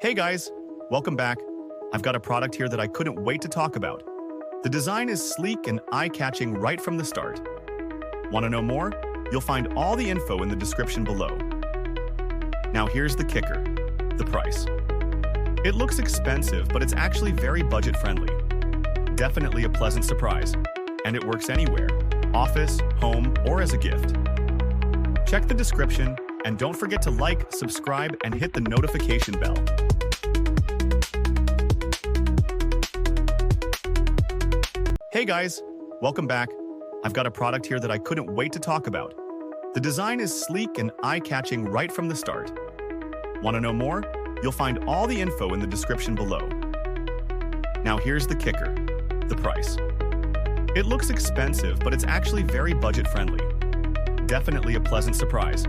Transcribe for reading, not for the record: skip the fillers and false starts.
Hey guys, welcome back. I've got a product here that I couldn't wait to talk about. The design is sleek and eye-catching right from the start. Want to know more? You'll find all the info in the description below. Now here's the kicker, the price. It looks expensive, but it's actually very budget-friendly. Definitely a pleasant surprise, and it works anywhere, office, home, or as a gift. Check the description, and don't forget to like, subscribe, and hit the notification bell. Hey guys, welcome back. I've got a product here that I couldn't wait to talk about. The design is sleek and eye-catching right from the start. Want to know more? You'll find all the info in the description below. Now here's the kicker, the price. It looks expensive, but it's actually very budget-friendly. Definitely a pleasant surprise,